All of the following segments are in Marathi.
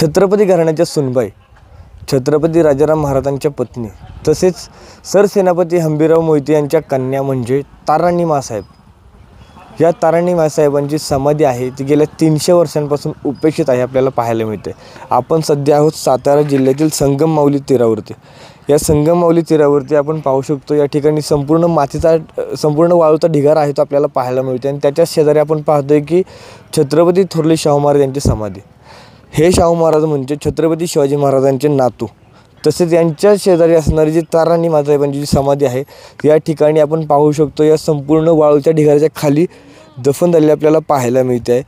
छत्रपती घराण्याच्या सुनबाई, छत्रपती राजाराम महाराजांच्या पत्नी, तसेच सरसेनापती हंबीरराव मोहिते यांच्या कन्या म्हणजे ताराणी माँसाहेब. या ताराणी माँसाहेबांची समाधी आहे ती गेल्या 300 वर्षांपासून उपेक्षित आहे आपल्याला पाहायला मिळते. आपण सध्या आहोत सातारा जिल्ह्यातील संगम माहुली तीरावरती. या संगम माहुली तीरावरती आपण पाहू शकतो या ठिकाणी संपूर्ण वाळूचा ढिगार आहे तो आपल्याला पाहायला मिळते आणि त्याच्या शेजारी आपण पाहतोय की छत्रपती थोरले शाहू महाराज यांची समाधी. हे शाहू महाराज म्हणजे छत्रपती शिवाजी महाराजांचे नातू. तसेच यांच्या शेजारी असणारी जी ताराणी माँसाहेबांची जी समाधी आहे या ठिकाणी आपण पाहू शकतो या संपूर्ण वाळूच्या ढिगाऱ्याच्या खाली दफन झालेले आपल्याला पाहायला मिळते आहे.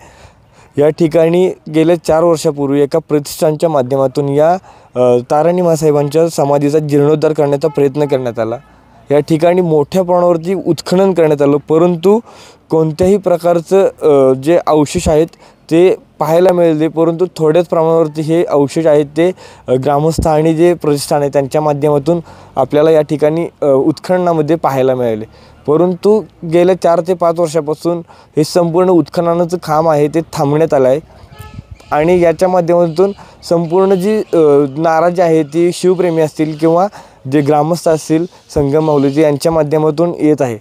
या ठिकाणी गेल्या 4 वर्षापूर्वी एका प्रतिष्ठानच्या माध्यमातून या ताराणी माँसाहेबांच्या समाधीचा जीर्णोद्धार करण्याचा प्रयत्न करण्यात आला. या ठिकाणी मोठ्या प्रमाणावरती उत्खनन करण्यात आलं, परंतु कोणत्याही प्रकारचं जे अवशेष आहेत ते पाहायला मिळाले. परंतु थोड्याच प्रमाणावरती हे अवशेष आहेत ते ग्रामस्थ आणि जे प्रतिष्ठान आहे त्यांच्या माध्यमातून आपल्याला या ठिकाणी उत्खननामध्ये पाहायला मिळाले. परंतु गेल्या 4 ते 5 वर्षापासून हे संपूर्ण उत्खननाचं काम आहे ते थांबण्यात आलं आहे आणि याच्या माध्यमातून संपूर्ण जी नाराजी आहे ती शिवप्रेमी असतील किंवा जे ग्रामस्थ असतील संगम माहुलीचे यांच्या माध्यमातून येत आहे.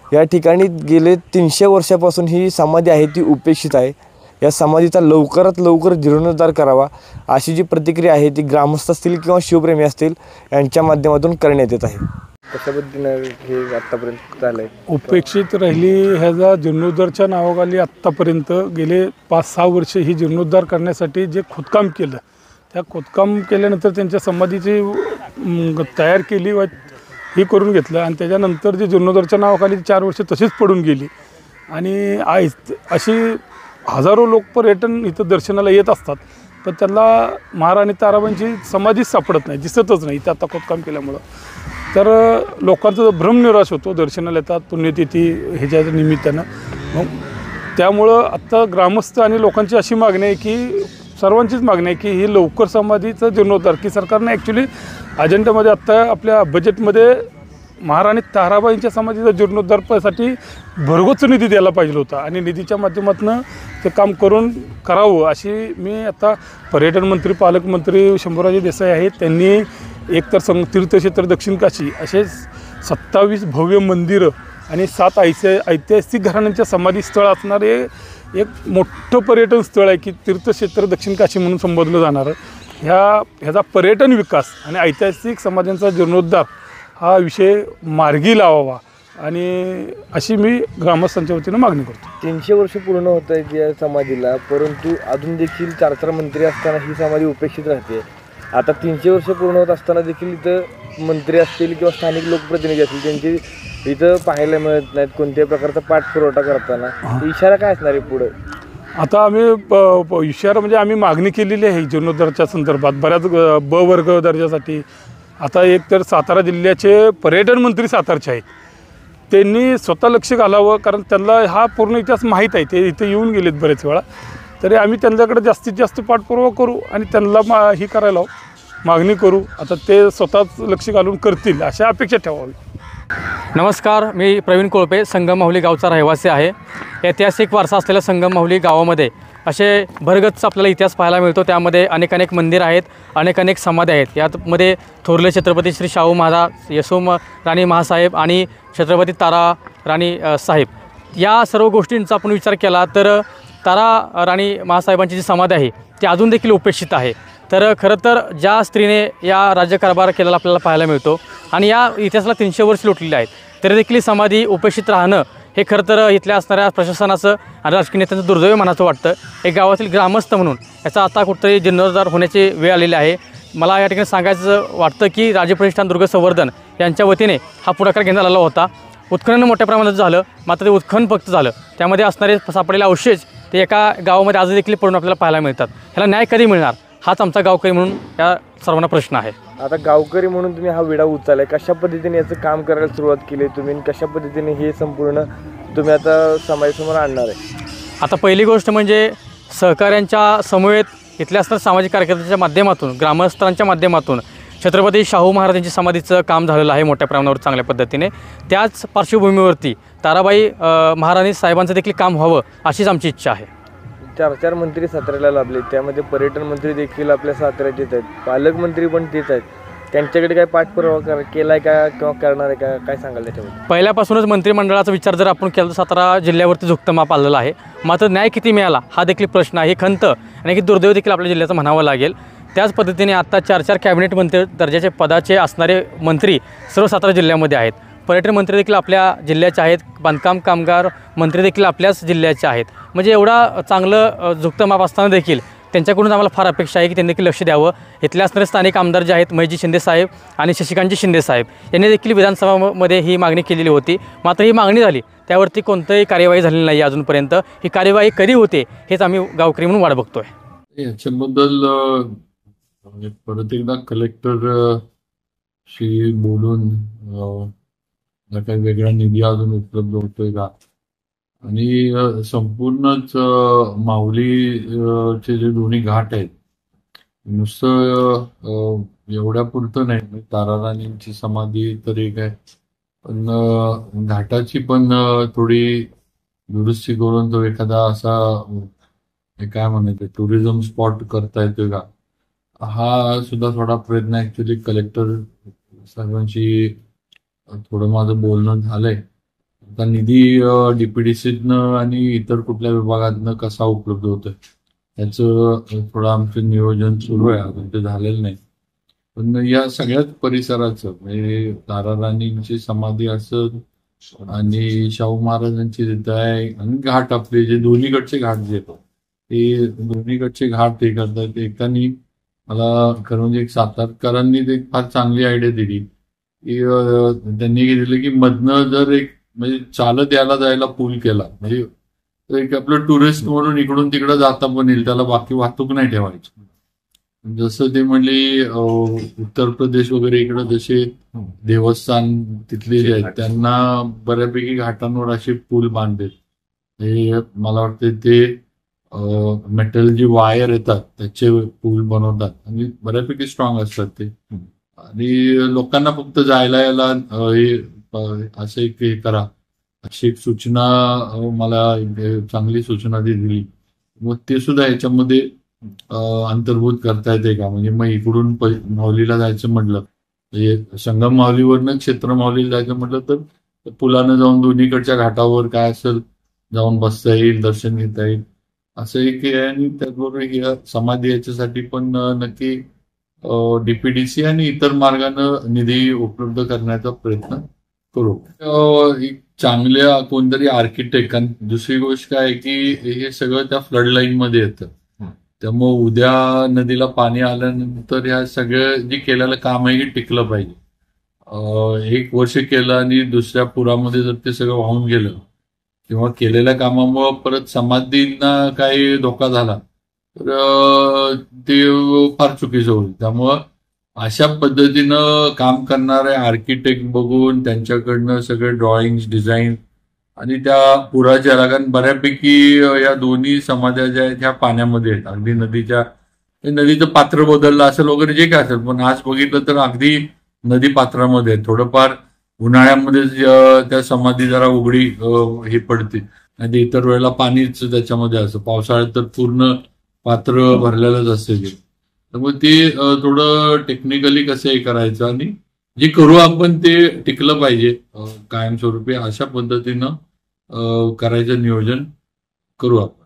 या ठिकाणी गेले 300 वर्षापासून ही समाधी आहे ती उपेक्षित आहे. या समाधीचा लवकरात लवकर जीर्णोद्धार करावा अशी जी प्रतिक्रिया आहे ती ग्रामस्थ असतील किंवा शिवप्रेमी असतील यांच्या माध्यमातून करण्यात येत आहे. कशा पद्धतीनं हे आत्तापर्यंत झालं आहे? उपेक्षित राहिली ह्याचा जीर्णोद्धारच्या नावाखाली आत्तापर्यंत गेले 5-6 वर्ष ही जीर्णोद्धार करण्यासाठी जे खोदकाम केलं त्या खोदकाम केल्यानंतर त्यांच्या समाधीची तयार केली व ही करून घेतलं आणि त्याच्यानंतर जे जीर्णोद्धारच्या नावाखाली 4 वर्ष तशीच पडून गेली आणि अशी हजारो लोक पर्यटन इथं दर्शनाला येत असतात, पण त्यांना महाराणी ताराबाईंची समाधीच सापडत नाही, दिसतच नाही इथं आता खोदकाम केल्यामुळं. तर लोकांचा भ्रमनिराश होतो, दर्शनाला येतात पुण्यतिथी ह्याच्या निमित्तानं. मग त्यामुळं आत्ता ग्रामस्थ आणि लोकांची अशी मागणी आहे की सर्वांचीच मागणी आहे की ही लवकर समाधीचं जीर्णोद्धार की सरकारने ॲक्च्युली अजेंड्यामध्ये आत्ता आपल्या बजेटमध्ये महाराणी ताराबाईंच्या समाधीचा जीर्णोद्धारासाठी भरघोस निधी द्यायला पाहिजे होता आणि निधीच्या माध्यमातून ते काम करावं अशी मी आता पर्यटन मंत्री पालकमंत्री शंभूराजे देसाई आहेत त्यांनी एकतर तीर्थक्षेत्र दक्षिण काशी असे 27 भव्य मंदिरं आणि 7 ऐतिहासिक घराण्यांच्या समाधीस्थळ असणारे एक मोठं पर्यटन स्थळ आहे की तीर्थक्षेत्र दक्षिण काशी म्हणून संबोधलं जाणारं. ह्याचा पर्यटन विकास आणि ऐतिहासिक समाधींचा जीर्णोद्धार हा विषय मार्गी लावावा आणि अशी मी ग्रामस्थांच्या वतीनं मागणी करतो. 300 वर्ष पूर्ण होत आहेत या समाधीला, परंतु अजून देखील 4 मंत्री असताना ही समाधी उपेक्षित राहते. आता 300 वर्ष पूर्ण होत असताना देखील इथं मंत्री असतील किंवा स्थानिक लोकप्रतिनिधी असतील त्यांची इथं पाहायला मिळत नाहीत कोणत्याही प्रकारचा पाठपुरवठा करताना. इशारा काय असणार आहे पुढे? आता आम्ही इशारा म्हणजे आम्ही मागणी केलेली आहे जीर्णोद्धाराच्या संदर्भात बऱ्याच ब वर्ग दर्जासाठी. आता एक तर सातारा जिल्ह्याचे पर्यटन मंत्री सातारचे आहेत, त्यांनी स्वतः लक्ष घालावं कारण त्यांना हा पूर्ण इतिहास माहीत आहे, ते इथे येऊन गेलेत बरेच वेळा. तरी आम्ही त्यांच्याकडे जास्तीत जास्त पाठपुरावा करू आणि त्यांना ही करायला मागणी करू. आता ते स्वतःच लक्ष घालून करतील अशा अपेक्षा ठेवावी. नमस्कार, मी प्रवीण कोळपे, संगम माहुली गावचा रहिवासी आहे. ऐतिहासिक वारसा असलेल्या संगम माहुली गावामध्ये असे भरगच्च आपल्याला इतिहास पाहायला मिळतो. त्यामध्ये अनेक मंदिर आहेत, अनेक समाधी आहेत. यामध्ये थोरले छत्रपती श्री शाहू महाराज, राणी महासाहेब आणि छत्रपती तारा राणी साहेब या सर्व गोष्टींचा आपण विचार केला तर तारा राणी महासाहेबांची जी समाधी आहे ती अजून देखील उपेक्षित आहे. तर खरं तर ज्या स्त्रीने या राज्यकारभार केलेला आपल्याला पाहायला मिळतो आणि या इतिहासाला 300 वर्ष लोटलेली आहेत तरी देखील समाधी उपेक्षित राहणं हे खरं तर इथल्या असणाऱ्या प्रशासनाचं आणि राजकीय नेत्यांचं दुर्दैव म्हणायचं वाटतं. एक गावातील ग्रामस्थ म्हणून याचा आता कुठंतरी जीर्णोद्धार होण्याची वेळ आलेली आहे. मला या ठिकाणी सांगायचं वाटतं की राज्य प्रतिष्ठान दुर्ग संवर्धन यांच्या वतीने हा पुढाकार घेण्यात आलेला होता. उत्खनन मोठ्या प्रमाणात झालं, मात्र ते उत्खनन फक्त झालं, त्यामध्ये असणारे सापडलेले अवशेष ते एका गावामध्ये आज देखील पडून आपल्याला पाहायला मिळतात. ह्याला न्याय कधी मिळणार हाच आमचा गावकरी म्हणून या सर्वांना प्रश्न आहे. आता गावकरी म्हणून तुम्ही हा विडा उचललाय, कशा पद्धतीने याचं काम करायला सुरुवात केली तुम्ही, कशा पद्धतीने हे संपूर्ण तुम्ही आता समाजासमोर आणणार आहे? आता पहिली गोष्ट म्हणजे सहकाऱ्यांच्या समवेत इथल्या असणाऱ्या सामाजिक कार्यकर्त्यांच्या माध्यमातून, ग्रामस्थांच्या माध्यमातून छत्रपती शाहू महाराजांच्या समाधीचं काम झालेलं आहे मोठ्या प्रमाणावर चांगल्या पद्धतीने. त्याच पार्श्वभूमीवरती ताराबाई महाराणी साहेबांचं देखील काम व्हावं अशीच आमची इच्छा आहे. 4 मंत्री साताऱ्याला लाभले, त्यामध्ये पर्यटन मंत्री देखील आपल्या साताऱ्यात येत आहेत, पालकमंत्री पण तेच आहेत. त्यांच्याकडे काय पाठपुरावा केलाय का किंवा करणार आहे का, काय सांगाल त्याच्यामध्ये? पहिल्यापासूनच मंत्रिमंडळाचा विचार जर आपण केला तर सातारा जिल्ह्यावरती झुकतं माप आलेलं आहे. मात्र न्याय किती मिळाला हा देखील प्रश्न आहे. ही खंत आणि की दुर्दैव देखील आपल्या जिल्ह्याचं म्हणावं लागेल. त्याच पद्धतीने आत्ता 4 कॅबिनेट मंत्री दर्जाचे पदाचे असणारे मंत्री सर्व सातारा जिल्ह्यामध्ये आहेत. पर्यटन मंत्री देखील आपल्या जिल्ह्याचे आहेत, बांधकाम कामगार मंत्री देखील आपल्याच जिल्ह्याचे आहेत. म्हणजे एवढा चांगलं झुकतं माप असताना देखील त्यांच्याकडून आम्हाला फार अपेक्षा आहे की त्यांनी देखील लक्ष द्यावं. इथले असणारे स्थानिक आमदार जे आहेत महेशजी शिंदे साहेब आणि शशिकांतजी शिंदे साहेब यांनी देखील विधानसभामध्ये ही मागणी केलेली होती. मात्र ही मागणी झाली त्यावरती कोणतीही कार्यवाही झालेली नाही आहे. ही कार्यवाही कधी होते हेच आम्ही गावकरी म्हणून वाट बघतोय. याच्याबद्दल परत एकदा कलेक्टरशी बोलून काही वेगळा निधी अजून उपलब्ध होतोय का, आणि संपूर्णच माहुलीचे जे दोन्ही घाट आहेत नुसतं एवढ्या पुरतं नाही. ताराराणींची समाधी तर एक आहे, पण घाटाची पण थोडी दुरुस्ती करून तो एखादा असा काय म्हणायचं टुरिझम स्पॉट करता येतोय का, हा सुद्धा थोडा प्रयत्न ऍक्च्युली कलेक्टर साहेबांशी थोडं माझं बोलणं झालंय. आता निधी डीपीडीसीतनं आणि इतर कुठल्या विभागातनं कसा उपलब्ध होतोय त्याचं थोडं आमचं नियोजन सुरू आहे, अजून ते झालेलं नाही. पण या सगळ्याच परिसराचं म्हणजे ताराराणींची समाधी असं आणि शाहू महाराजांची तिथं आहे आणि घाट आपले जे दोन्हीकडचे घाट जे आहेत ते दोन्हीकडचे घाट हे करतात. एकानी मला खरं म्हणजे एक सातारकरांनी ते फार चांगली आयडिया दिली की त्यांनी दिलं की मधनं जर एक म्हणजे चालत यायला जायला पूल केला म्हणजे एक आपलं टुरिस्ट म्हणून इकडून तिकडं जाता पण येईल, त्याला बाकी वाहतूक नाही ठेवायची. जसं ते म्हणले उत्तर प्रदेश वगैरे इकडं जसे देवस्थान तिथले जे आहेत त्यांना बऱ्यापैकी घाटांवर असे पूल बांधलेत. हे मला वाटतं ते मेटल जी वायर येतात त्याचे पूल बनवतात आणि बऱ्यापैकी स्ट्रॉंग असतात ते, आणि लोकांना फक्त जायला यायला हे असं एक हे करा अशी एक सूचना मला चांगली सूचना दिली. मग ते सुद्धा याच्यामध्ये अंतर्भूत करता येते का, म्हणजे मग इकडून माहुलीला जायचं म्हटलं म्हणजे संगम माहुलीवरनं क्षेत्र माहुलीला जायचं म्हटलं तर पुलानं जाऊन दोन्हीकडच्या घाटावर काय असेल जाऊन बसता येईल, दर्शन घेता येईल असं एक आहे. आणि त्याचबरोबर समाधी याच्यासाठी पण नक्की डीपीडीसी आणि इतर मार्गानं निधी उपलब्ध करण्याचा प्रयत्न करू. एक चांगल्या कोणतरी आर्किटेक्ट, आणि दुसरी गोष्ट काय की हे सगळं त्या फ्लड लाईन मध्ये येतं, त्यामुळे उद्या नदीला पाणी आल्यानंतर ह्या सगळं जे केलेलं काम आहे हे टिकलं पाहिजे. 1 वर्ष केलं आणि दुसऱ्या पुरामध्ये जर ते सगळं वाहून गेलं किंवा केलेल्या कामामुळे परत समाधींना काही धोका झाला तर ते फार चुकीचं होईल. त्यामुळं अशा पद्धतीनं काम करणारे आर्किटेक्ट बघून त्यांच्याकडनं सगळे ड्रॉइंग डिझाईन आणि त्या पुराच्या कारण बऱ्यापैकी या दोन्ही समाध्या ज्या आहेत ह्या पाण्यामध्ये आहेत. अगदी नदीचं पात्र बदललं असेल वगैरे जे काय असेल, पण आज बघितलं तर अगदी नदी पात्रामध्ये आहे. थोडंफार उन्हाळ्यामध्ये त्या समाधी जरा उघडी हे पडते आणि इतर वेळेला पाणीच त्याच्यामध्ये असं, पावसाळ्यात तर पूर्ण पात्र भरलेलंच असते. त्यामुळे ते थोडं टेक्निकली कसं हे करायचं आणि जे करू आपण ते टिकलं पाहिजे कायमस्वरूपी, अशा पद्धतीनं करायचं नियोजन करू आपण.